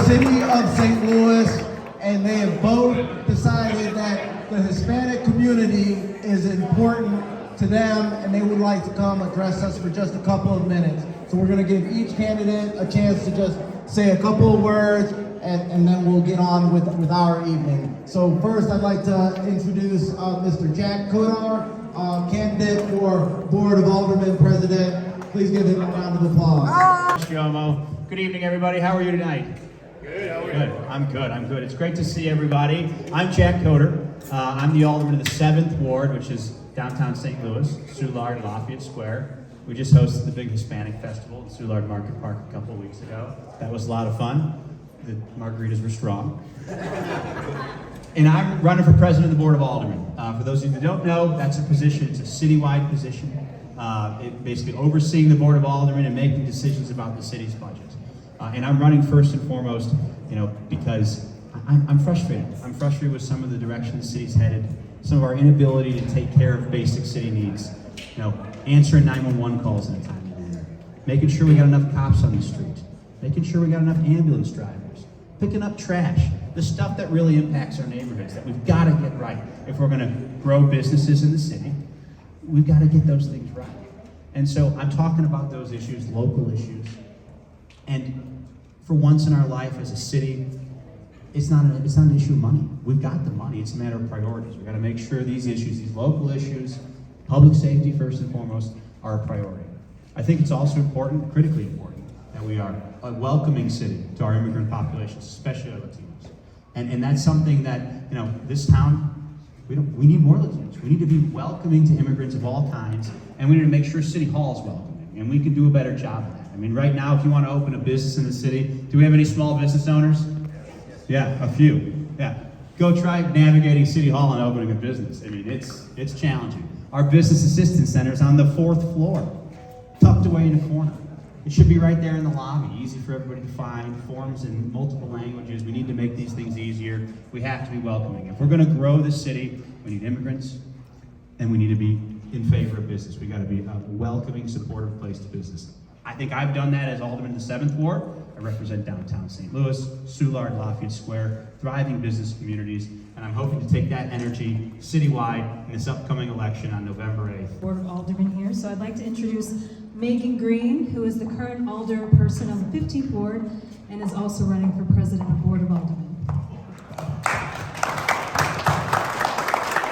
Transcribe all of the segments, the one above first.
City of St. Louis, and they have both decided that the Hispanic community is important to them, and they would like to come address us for just a couple of minutes. So we're going to give each candidate a chance to just say a couple of words, and then we'll get on with our evening. So first, I'd like to introduce Mr. Jack Coatar, candidate for Board of Aldermen President. Please give him a round of applause. Good evening, everybody. How are you tonight? Good, how are you? Good. I'm good. It's great to see everybody. I'm Jack Coatar. I'm the alderman of the 7th Ward, which is downtown St. Louis, Soulard, Lafayette Square. We just hosted the big Hispanic festival at Soulard Market Park a couple of weeks ago. That was a lot of fun. The margaritas were strong. And I'm running for president of the Board of Aldermen. For those of you that don't know, that's a position. It's a citywide position. It basically overseeing the Board of Aldermen and making decisions about the city's budget. And I'm running first and foremost, because I'm frustrated. I'm frustrated with some of the direction the city's headed, some of our inability to take care of basic city needs. Answering 911 calls in a timely manner, making sure we got enough cops on the street, making sure we got enough ambulance drivers, picking up trash, the stuff that really impacts our neighborhoods that we've got to get right. If we're going to grow businesses in the city, we've got to get those things right. And so I'm talking about those issues, local issues. And for once in our life as a city, it's not an issue of money. We've got the money. It's a matter of priorities. We've got to make sure these issues, these local issues, public safety first and foremost, are a priority. I think it's also important, critically important, that we are a welcoming city to our immigrant populations, especially our Latinos. And that's something that, this town, we need more Latinos. We need to be welcoming to immigrants of all kinds, and we need to make sure City Hall is welcoming, and we can do a better job of that. I mean, right now, if you want to open a business in the city, do we have any small business owners? Yeah, a few. Yeah. Go try navigating City Hall and opening a business. I mean, it's challenging. Our business assistance center is on the 4th floor, tucked away in a corner. It should be right there in the lobby, easy for everybody to find, forms in multiple languages. We need to make these things easier. We have to be welcoming. If we're going to grow the city, we need immigrants, and we need to be in favor of business. We got to be a welcoming, supportive place to business. I think I've done that as alderman of the 7th Ward. I represent downtown St. Louis, Soulard, Lafayette Square, thriving business communities, and I'm hoping to take that energy citywide in this upcoming election on November 8th. Board of Aldermen here, so I'd like to introduce Megan Green, who is the current alderperson on the 15th Ward and is also running for president of Board of Aldermen.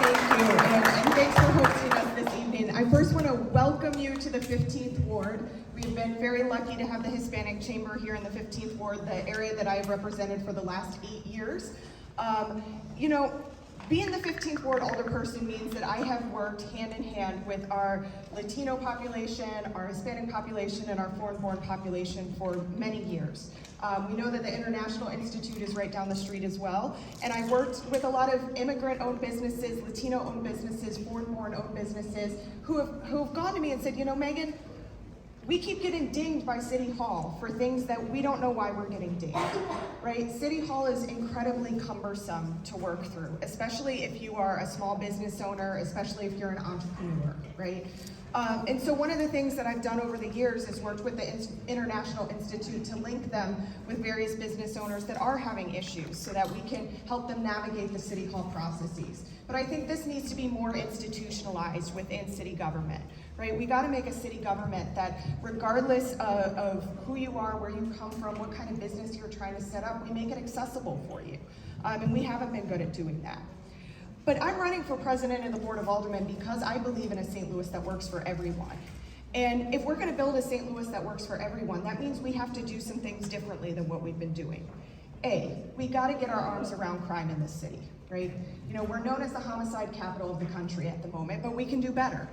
Thank you, and thanks for hosting us this evening. I first want to welcome you to the 15th Ward. We've been very lucky to have the Hispanic Chamber here in the 15th Ward, the area that I've represented for the last 8 years. Being the 15th Ward alderperson means that I have worked hand in hand with our Latino population, our Hispanic population, and our foreign-born population for many years. We know that the International Institute is right down the street as well, and I worked with a lot of immigrant-owned businesses, Latino-owned businesses, foreign-born-owned businesses who have gone to me and said, Megan, we keep getting dinged by City Hall for things that we don't know why we're getting dinged, right? City Hall is incredibly cumbersome to work through, especially if you are a small business owner, especially if you're an entrepreneur, right? And so one of the things that I've done over the years is worked with the International Institute to link them with various business owners that are having issues so that we can help them navigate the City Hall processes. But I think this needs to be more institutionalized within city government, right? We got to make a city government that regardless of who you are, where you come from, what kind of business you're trying to set up, we make it accessible for you. And we haven't been good at doing that. But I'm running for president of the Board of Aldermen because I believe in a St. Louis that works for everyone. And if we're going to build a St. Louis that works for everyone, that means we have to do some things differently than what we've been doing. We got to get our arms around crime in this city, right? We're known as the homicide capital of the country at the moment, but we can do better.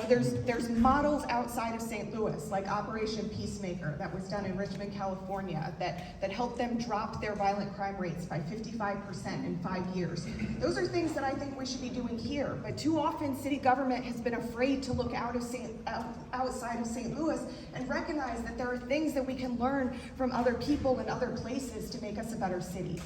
There's models outside of St. Louis, like Operation Peacemaker, that was done in Richmond, California, that helped them drop their violent crime rates by 55% in 5 years. Those are things that I think we should be doing here, but too often city government has been afraid to look outside of St. Louis and recognize that there are things that we can learn from other people and other places to make us a better city.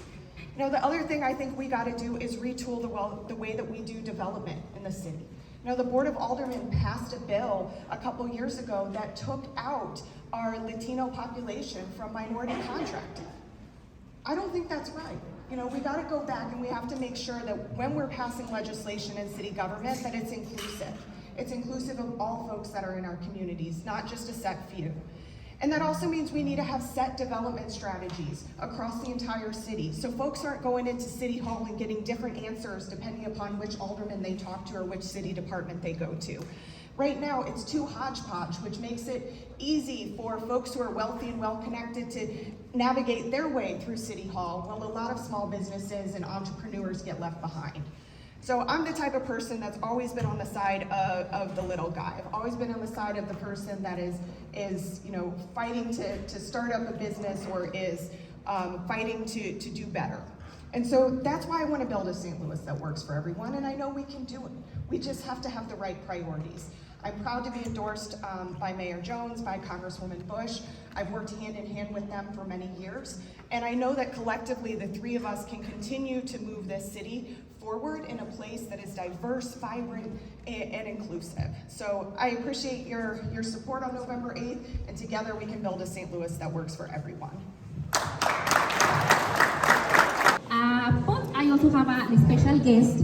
The other thing I think we got to do is retool the way that we do development in the city. The Board of Aldermen passed a bill a couple years ago that took out our Latino population from minority contracting. I don't think that's right. We gotta go back and we have to make sure that when we're passing legislation in city government, that it's inclusive. It's inclusive of all folks that are in our communities, not just a set few. And that also means we need to have set development strategies across the entire city. So folks aren't going into City Hall and getting different answers depending upon which alderman they talk to or which city department they go to. Right now, it's too hodgepodge, which makes it easy for folks who are wealthy and well-connected to navigate their way through City Hall, while a lot of small businesses and entrepreneurs get left behind. So I'm the type of person that's always been on the side of the little guy. I've always been on the side of the person that is fighting to start up a business or is fighting to do better. And so that's why I want to build a St. Louis that works for everyone, and I know we can do it. We just have to have the right priorities. I'm proud to be endorsed by Mayor Jones, by Congresswoman Bush. I've worked hand in hand with them for many years, and I know that collectively the three of us can continue to move this city forward in a place that is diverse, vibrant, and inclusive. So I appreciate your support on November 8th, and together we can build a St. Louis that works for everyone. But I also have a special guest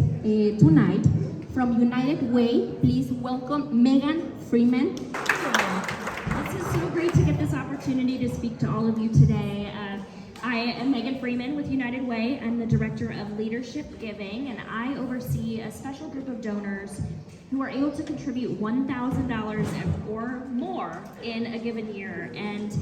tonight from United Way. Please welcome Megan Freeman. This is so great to get this opportunity to speak to all of you today. I am Megan Freeman with United Way. I'm the Director of Leadership Giving, and I oversee a special group of donors who are able to contribute $1,000 or more in a given year. And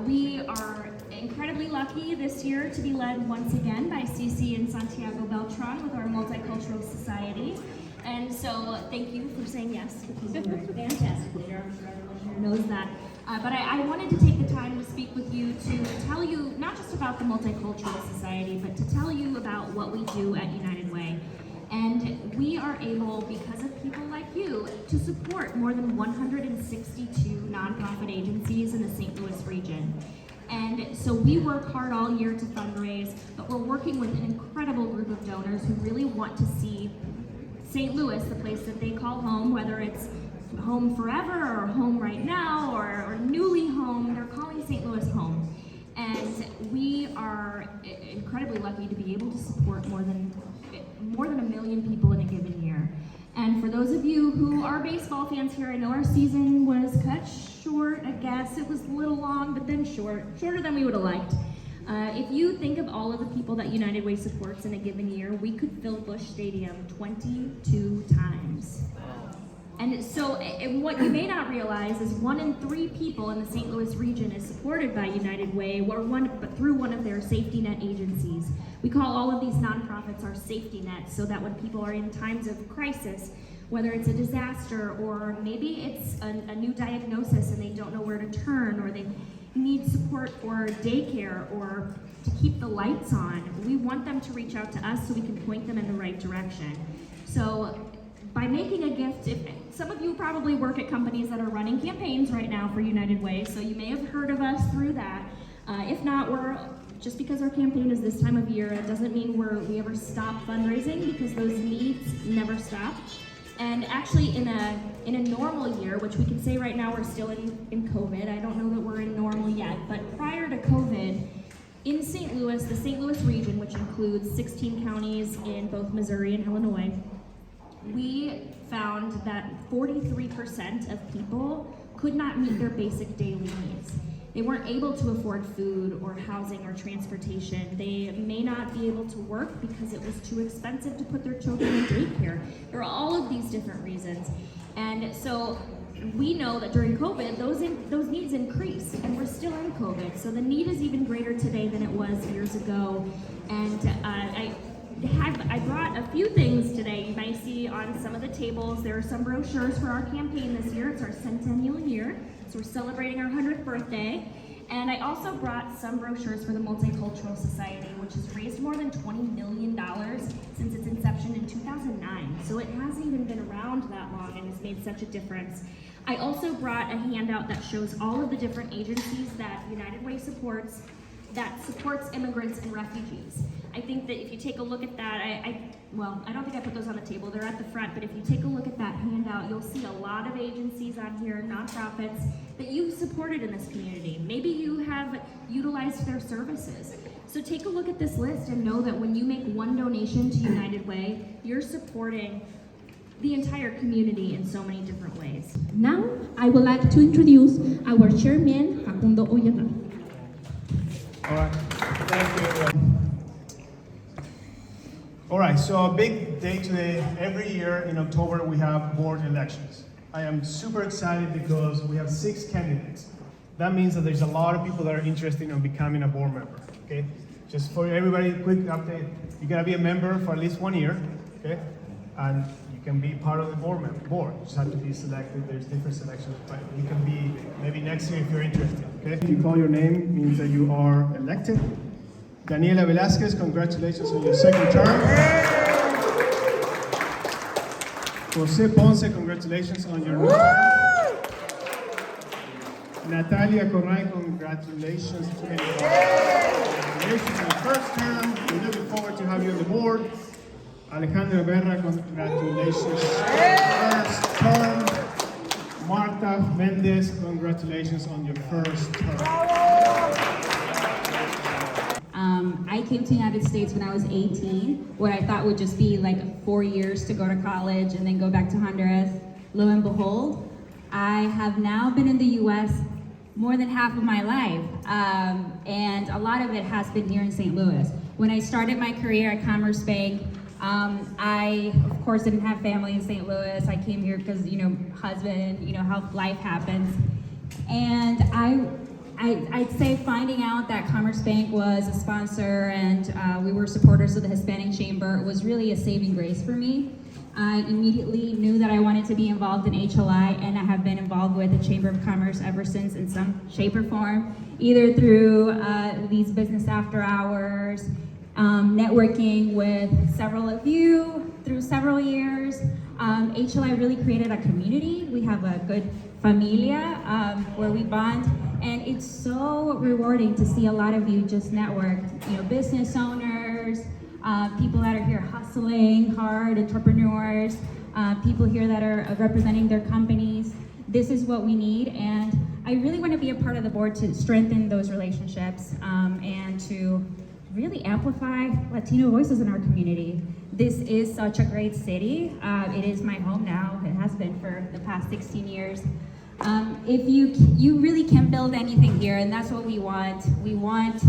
we are incredibly lucky this year to be led once again by Cece and Santiago Beltran with our Multicultural Society. And so thank you for saying yes, because you're a fantastic leader. I'm sure everyone here knows that. But I wanted to take the time to speak with you to tell you not just about the Multicultural Society, but to tell you about what we do at United Way. And we are able, because of people like you, to support more than 162 nonprofit agencies in the St. Louis region. And so we work hard all year to fundraise, but we're working with an incredible group of donors who really want to see St. Louis, the place that they call home, whether it's home forever or home right now or newly home, they're calling St. Louis home. And we are incredibly lucky to be able to support more than 1 million people in a given year. And for those of you who are baseball fans here, I know our season was cut short, I guess. It was a little long, but then shorter than we would have liked. If you think of all of the people that United Way supports in a given year, we could fill Busch Stadium 22 times. And so, and what you may not realize is 1 in 3 people in the St. Louis region is supported by United Way but through one of their safety net agencies. We call all of these nonprofits our safety nets, so that when people are in times of crisis, whether it's a disaster or maybe it's a new diagnosis and they don't know where to turn, or they need support for daycare or to keep the lights on, we want them to reach out to us so we can point them in the right direction. So by making a gift, some of you probably work at companies that are running campaigns right now for United Way, so you may have heard of us through that. If not, just because our campaign is this time of year, it doesn't mean we ever stop fundraising, because those needs never stop. And actually, in a normal year, which we can say right now we're still in COVID, I don't know that we're in normal yet, but prior to COVID, in St. Louis, the St. Louis region, which includes 16 counties in both Missouri and Illinois, we found that 43% of people could not meet their basic daily needs. They weren't able to afford food or housing or transportation. They may not be able to work because it was too expensive to put their children in daycare. There are all of these different reasons. And so we know that during COVID, those needs increased, and we're still in COVID. So the need is even greater today than it was years ago. And I brought a few things today. You might see on some of the tables, there are some brochures for our campaign this year. It's our centennial year, so we're celebrating our 100th birthday. And I also brought some brochures for the Multicultural Society, which has raised more than $20 million since its inception in 2009. So it hasn't even been around that long and has made such a difference. I also brought a handout that shows all of the different agencies that United Way supports, that supports immigrants and refugees. I think that if you take a look at that, I don't think I put those on the table, they're at the front, but if you take a look at that handout, you'll see a lot of agencies on here, nonprofits, that you've supported in this community. Maybe you have utilized their services. So take a look at this list and know that when you make one donation to United Way, you're supporting the entire community in so many different ways. Now, I would like to introduce our chairman, Facundo Oyata. All right, thank you. All right, so a big day today. Every year in October we have board elections. I am super excited because we have 6 candidates. That means that there's a lot of people that are interested in becoming a board member, okay? Just for everybody, quick update. You gotta be a member for at least 1 year, okay? And you can be part of the board. You just have to be selected. There's different selections, but you can be maybe next year if you're interested, okay? If you call your name, means that you are elected. Daniela Velasquez, congratulations on your 2nd term. Jose Ponce, congratulations on your new term. Natalia Corray, congratulations on your 1st term. We're looking forward to have you on the board. Alejandra Berra, congratulations on your 1st term. Marta Mendez, congratulations on your 1st term. I came to the United States when I was 18, what I thought would just be like 4 years to go to college and then go back to Honduras. Lo and behold, I have now been in the US more than half of my life, and a lot of it has been here in St. Louis. When I started my career at Commerce Bank, I, of course, didn't have family in St. Louis. I came here because, husband, how life happens. And I'd say finding out that Commerce Bank was a sponsor and we were supporters of the Hispanic Chamber was really a saving grace for me. I immediately knew that I wanted to be involved in HLI, and I have been involved with the Chamber of Commerce ever since in some shape or form, either through these business after hours, networking with several of you through several years. HLI really created a community. We have a good familia where we bond, and it's so rewarding to see a lot of you just network, business owners, people that are here hustling hard, entrepreneurs, people here that are representing their companies. This is what we need, and I really want to be a part of the board to strengthen those relationships and to really amplify Latino voices in our community. This is such a great city. It is my home now. It has been for the past 16 years. If you really can build anything here, and that's what we want. We want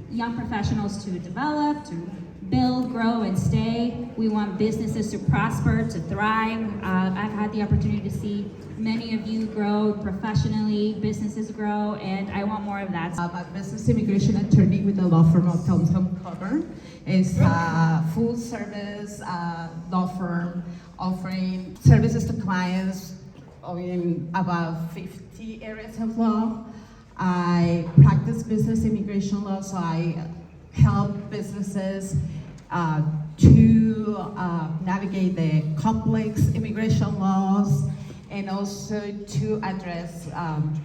young professionals to develop, to build, grow, and stay. We want businesses to prosper, to thrive. I've had the opportunity to see many of you grow professionally, businesses grow, and I want more of that. I'm a business immigration attorney with the law firm of Coatar and Megan. It's a full service law firm offering services to clients in about 50 areas of law. I practice business immigration law, so I help businesses to navigate the complex immigration laws and also to address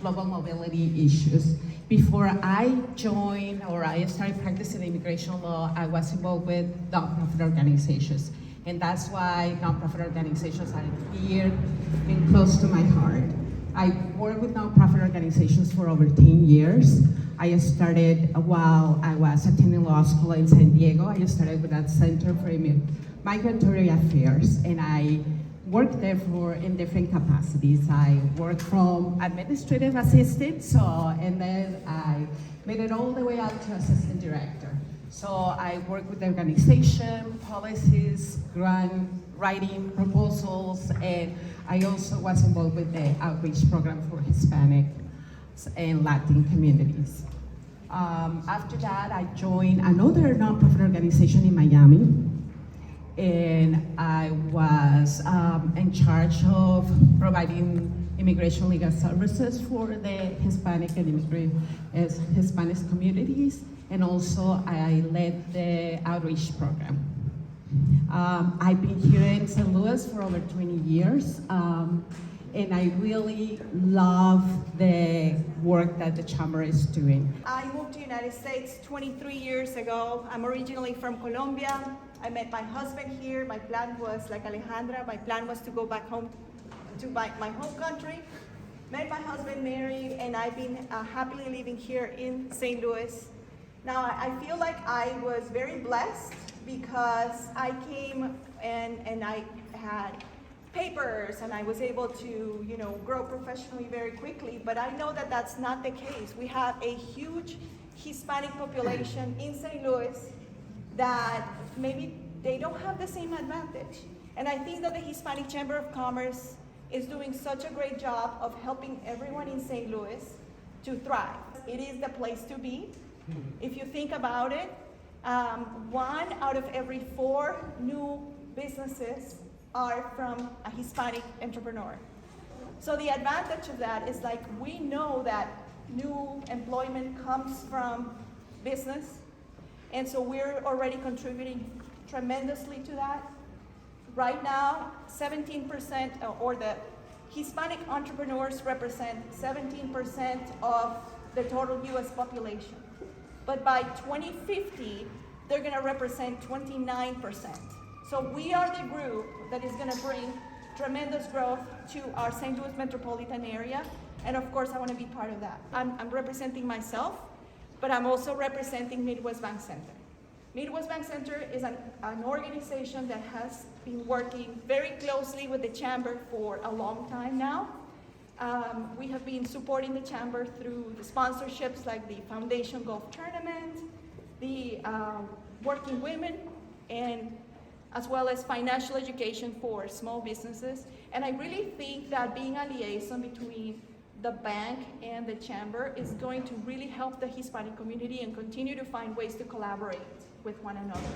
global mobility issues. Before I joined or I started practicing immigration law, I was involved with nonprofit organizations. And that's why nonprofit organizations are dear and close to my heart. I worked with nonprofit organizations for over 10 years. I started while I was attending law school in San Diego. I started with that Center for Migratory Affairs, and I worked there in different capacities. I worked from administrative assistant, and then I made it all the way up to assistant director. So I worked with the organization, policies, grant writing proposals, and I also was involved with the outreach program for Hispanic and Latin communities. After that, I joined another nonprofit organization in Miami, and I was in charge of providing immigration legal services for the Hispanic and Hispanic communities, and also I led the outreach program. I've been here in St. Louis for over 20 years, and I really love the work that the Chamber is doing. I moved to the United States 23 years ago. I'm originally from Colombia. I met my husband here. My plan was, like Alejandra, my plan was to go back home to my home country. Met my husband, married, and I've been happily living here in St. Louis. Now, I feel like I was very blessed because I came and I had papers and I was able to, grow professionally very quickly, but I know that that's not the case. We have a huge Hispanic population in St. Louis that maybe they don't have the same advantage. And I think that the Hispanic Chamber of Commerce is doing such a great job of helping everyone in St. Louis to thrive. It is the place to be. If you think about it, 1 out of every 4 new businesses are from a Hispanic entrepreneur. So the advantage of that is like we know that new employment comes from business, and so we're already contributing tremendously to that. Right now, 17%, or the Hispanic entrepreneurs represent 17% of the total US population. But by 2050, they're gonna represent 29%. So we are the group that is gonna bring tremendous growth to our St. Louis metropolitan area. And of course, I wanna be part of that. I'm representing myself, but I'm also representing Midwest Bank Center. Midwest Bank Center is an organization that has been working very closely with the Chamber for a long time now. We have been supporting the Chamber through the sponsorships like the Foundation Golf Tournament, the Working Women, and as well as financial education for small businesses. And I really think that being a liaison between the bank and the Chamber is going to really help the Hispanic community and continue to find ways to collaborate with one another.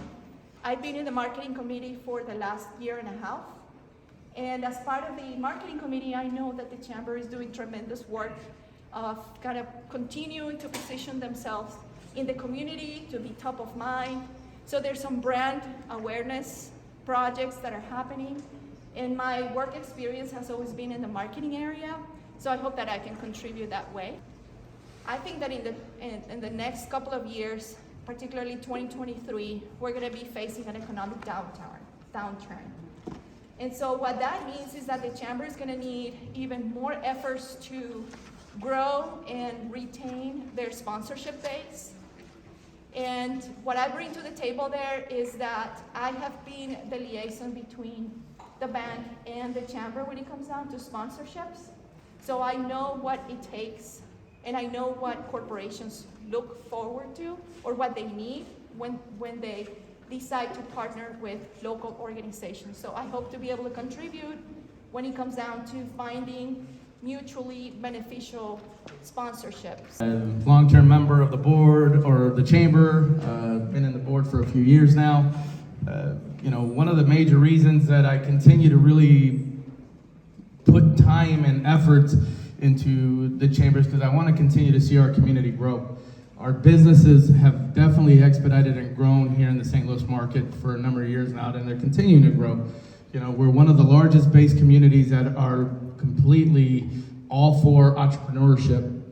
I've been in the marketing committee for the last 1.5 years. And as part of the marketing committee, I know that the Chamber is doing tremendous work of kind of continuing to position themselves in the community to be top of mind. So there's some brand awareness projects that are happening. And my work experience has always been in the marketing area. So I hope that I can contribute that way. I think that in the next couple of years, particularly 2023, we're gonna be facing an economic downturn. And so what that means is that the Chamber is gonna need even more efforts to grow and retain their sponsorship base. And what I bring to the table there is that I have been the liaison between the bank and the Chamber when it comes down to sponsorships. So I know what it takes, and I know what corporations look forward to or what they need when they decide to partner with local organizations. So I hope to be able to contribute when it comes down to finding mutually beneficial sponsorships. Long-term member of the board or the chamber, been in the board for a few years now. One of the major reasons that I continue to really put time and effort into the chambers because I want to continue to see our community grow. Our businesses have definitely expedited and grown here in the St. Louis market for a number of years now, and they're continuing to grow. We're one of the largest based communities that are completely all for entrepreneurship.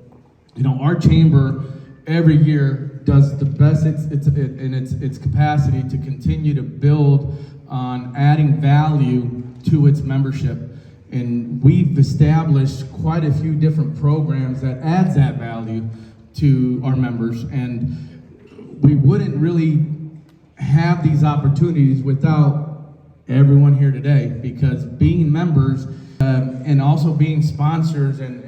Our chamber every year does the best in its capacity to continue to build on adding value to its membership. And we've established quite a few different programs that adds that value to our members. And we wouldn't really have these opportunities without everyone here today, because being members and also being sponsors and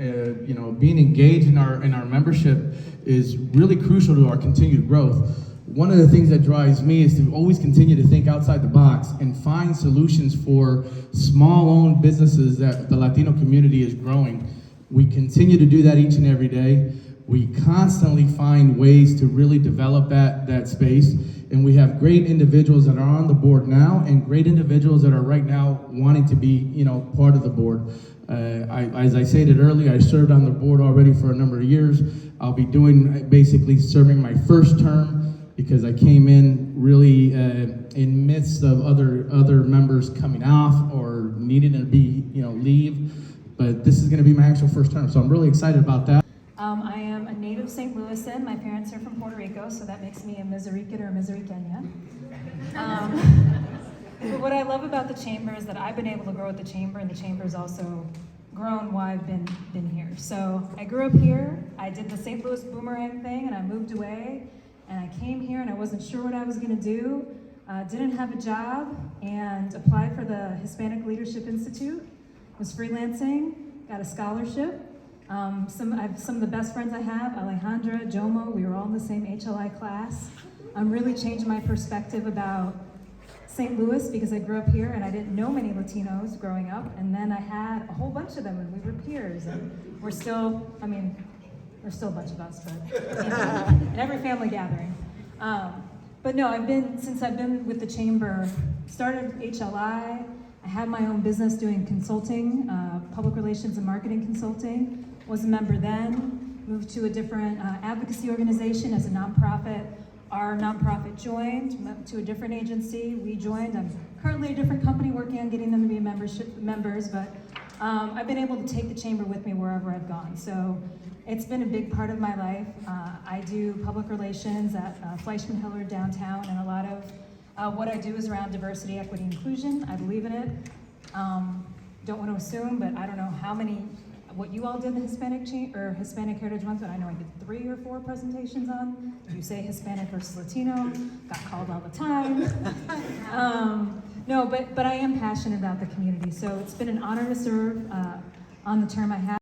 being engaged in our membership is really crucial to our continued growth. One of the things that drives me is to always continue to think outside the box and find solutions for small-owned businesses that the Latino community is growing. We continue to do that each and every day. We constantly find ways to really develop that space, and we have great individuals that are on the board now and great individuals that are right now wanting to be part of the board. As I stated earlier, I served on the board already for a number of years. I'll be basically serving my first term because I came in really in midst of other members coming off or needing to be leave, but this is going to be my actual first term, so I'm really excited about that. I am a native St. Louisan. My parents are from Puerto Rico, so that makes me a Mizorican or a Mizoriqueña. But what I love about the chamber is that I've been able to grow with the chamber, and the chamber's also grown while I've been here. So I grew up here. I did the St. Louis boomerang thing, and I moved away. and I came here and I wasn't sure what I was gonna do. Didn't have a job and applied for the Hispanic Leadership Institute. Was freelancing, got a scholarship. Some of the best friends I have, Alejandra, Jomo, we were all in the same HLI class. Really changed my perspective about St. Louis because I grew up here and I didn't know many Latinos growing up, and then I had a whole bunch of them and we were peers, and we're still, there's still a bunch of us, but in every family gathering. But no, since I've been with the Chamber, started HLI, I have my own business doing consulting, public relations and marketing consulting, was a member then, moved to a different advocacy organization as a nonprofit. Our nonprofit joined, went to a different agency, we joined. I'm currently a different company working on getting them to be members, but I've been able to take the Chamber with me wherever I've gone. So it's been a big part of my life. I do public relations at Fleischman Hiller downtown, and a lot of what I do is around diversity, equity, inclusion. I believe in it. Don't want to assume, but I don't know what you all did in the Hispanic Heritage Month, but I know I did 3 or 4 presentations on. You say Hispanic versus Latino, got called all the time. No, but I am passionate about the community, so it's been an honor to serve on the term I have.